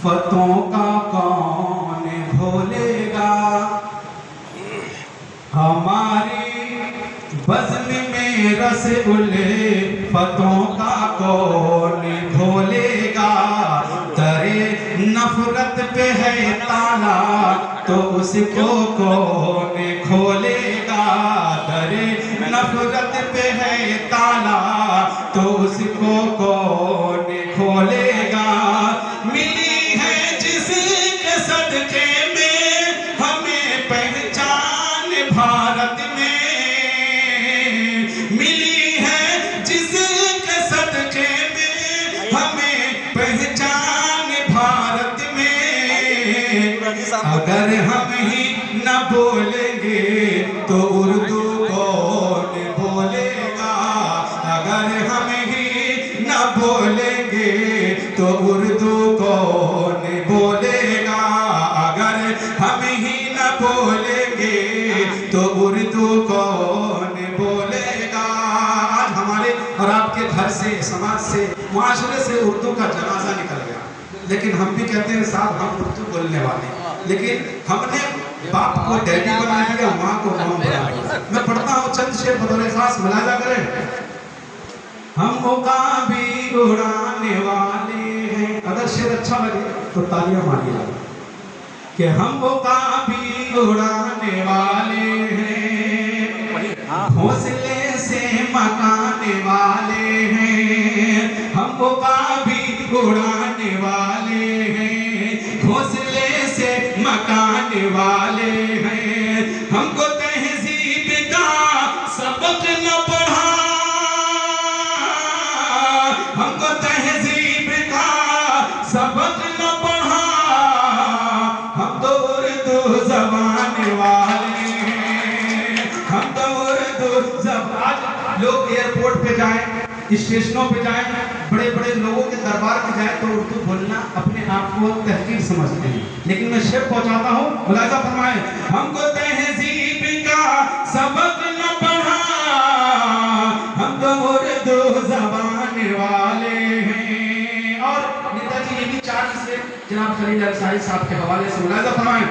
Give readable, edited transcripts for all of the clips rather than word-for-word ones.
फतों का कौन भूलेगा, हमारी बज़्म में रसगुल्ले फतों का कौन भूलेगा। दरे नफरत पे है ताला तो उसको कौन खोलेगा, दरे नफरत पे है ताला तो उसको कौन खोलेगा। मिली है जिसके सदके में हमें पहचान भारत में, मिली है जिसके सदके में हमें पहचान भारत में। अगर हम ही न बोलेंगे तो उर्दू कौन बोलेगा, अगर हम ही न बोलेंगे तो उर्दू कौन बोलेगा, अगर हम ही न बोलेंगे तो उर्दू कौन बोलेगा। आज हमारे और आपके घर से, समाज से, मुआशरे से उर्दू का जनाजा निकल गया, लेकिन हम भी कहते हैं साहब हम उर्दू बोलने वाले, लेकिन हमने बाप को डैडी बना दिया, माँ को मॉम बना दिया। मैं पढ़ता हूँ चंद शेर बतौर खास, मुलाहिजा करें। हम मुकाबी उड़ाने वाले हैं, अगर शेर अच्छा लगे तो तालियां मारिएगा, कि हम मुकाबी उड़ाने वाले हैं, घोंसले से मकाने वाले हैं, हम मुकाबी उड़ाने वाले हैं, घोंसले से मकाने वाले हैं। हमको तहजीब का सबक न पढ़ा, हमको तहजीब का सबक न पढ़ा, हम तो उर्दू ज़बान वाले हैं, हम तो उर्दू ज़बान। लोग एयरपोर्ट पे जाएं, स्टेशनों पे जाएं, बड़े बड़े लोगों के दरबार में जाएं तो उर्दू बोलना अपने आप को तहकीर समझते हैं, लेकिन मैं शेर पहुंचाता हूँ, मुलाहिजा फरमाएं। हमको तहजीब का सबक न पढ़ा, हम तो उर्दू ज़बान वाले हैं। और नेताजी ये भी चार से जनाब खलील अंसारी साहब के हवाले से मुलाहिजा फरमाएं।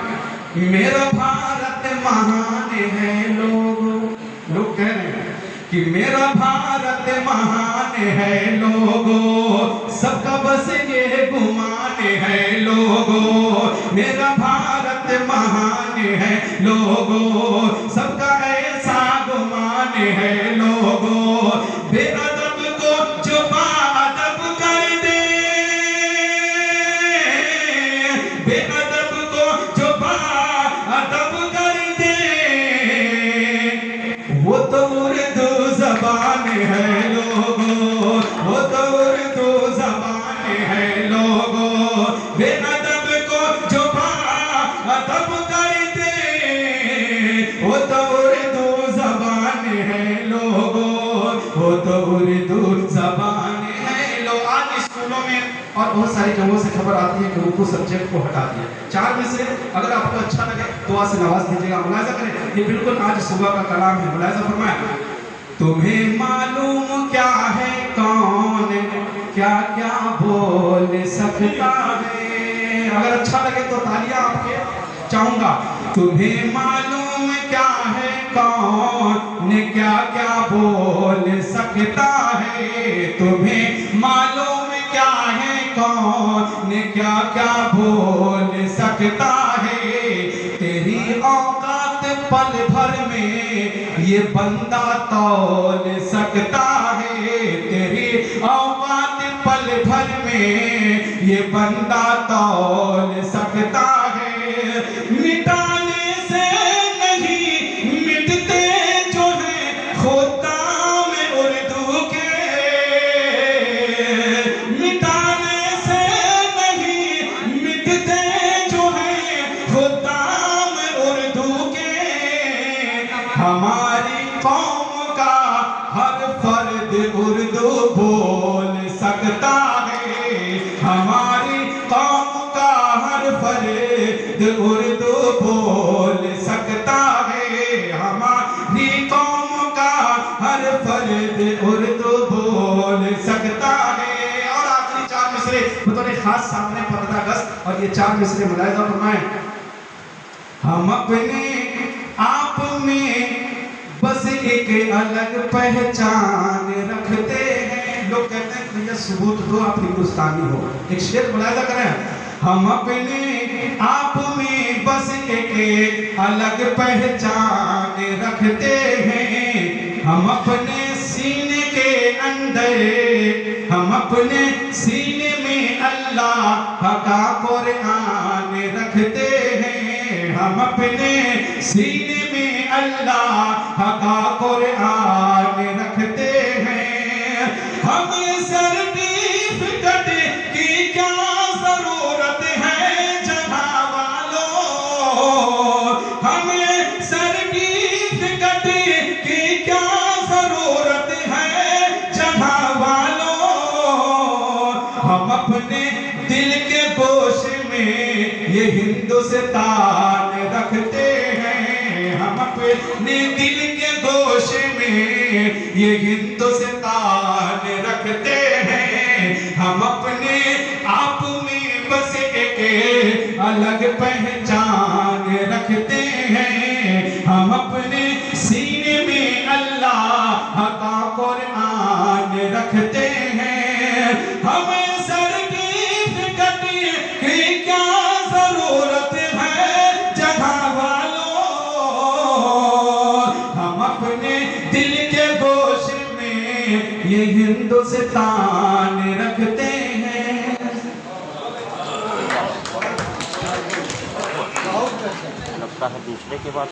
मेरा भारत महान है, लोग कह रहे हैं कि मेरा भारत महान है लोगों, सबका बस ये गुमान है लोगों, मेरा भारत महान है लोगों, सबका ऐसा गुमान है लोगों। बेअदब को जो बाअदब कर दे, बेअदब को जो बाअदब कर दे, वो तो उर्दू ज़बान है लोगों, वो तो उर्दू ज़बान है लोगों। बेअदब को जो बाअदब कर दे, वो तो उर्दू ज़बान है लोगों, वो तो उर्दू ज़बान है लोग। आज स्कूलों में और बहुत सारी जगहों से खबर आती है कि उर्दू सब्जेक्ट को हटा दिया। चार में से अगर आपको अच्छा लगे तो आज से नवाज दीजिएगा, मुलाहिजा करें। ये बिल्कुल आज सुबह का कलाम है, मुलाहिजा फरमाएं। तुम्हें मालूम क्या है कौन क्या क्या बोल सकता है, अगर अच्छा लगे तो तालियां आपके चाहूंगा। तुम्हें मालूम क्या है कौन क्या क्या बोल सकता है, तुम्हें मालूम क्या है कौन क्या क्या बोल सकता है। तेरी औकात पल भर में ये बंदा तौल सकता है, तेरी औकात पल भर में ये बंदा तौल सकता है। मिटाने से नहीं मिटते जो है खोताम उर्दू के, मिटाने से नहीं मिटते जो है खोताम उर्दू के। हमारी कौम का हर फर्द उर्दू बोल सकता है, हमारी कौम का हर फर्द उर्दू बोल सकता है, हमारी कौम का हर फर्द उर्दू बोल सकता है। और आखिरी चार मिसरे बतौर खास सामने 15 अगस्त और और ये 4 मिसरे मुलाहिजा फरमाएं। हम अपने आप में बस एक अलग पहचान रखते हैं। लोग कहते हैं भैया सबूत दो आप हिंदुस्तानी हो। एक शेर मुलाहिजा करें। हम अपने आप में बस एक अलग पहचान रखते हैं। हम अपने सीने के अंदर, हम अपने सीने में अल्लाह का कुरान रखते हैं। हम अपने सीने में अल्लाह का कुरान रखते हैं। हम सर्टिफिकेट की क्या जरूरत है जहां वालों, हमें सर्टिफिकेट की क्या जरूरत है जहां वालों। हम अपने दिल के गोशे में ये हिंदुस्तान रखते हैं। हम अपने दिल के गोशे में ये हिंदुस्तान रखते हैं। हम अपने आप में बस एक अलग पहचान रखते हैं। हम अपने सीने में अल्लाह का कुरान रखते हैं। हमें सर्टिफिकेट की क्या जरूरत है जहां वालों, हम अपने दिल के गोशे में ये हिंदुस्तान रखते हैं। लगता है दूसरे के बाद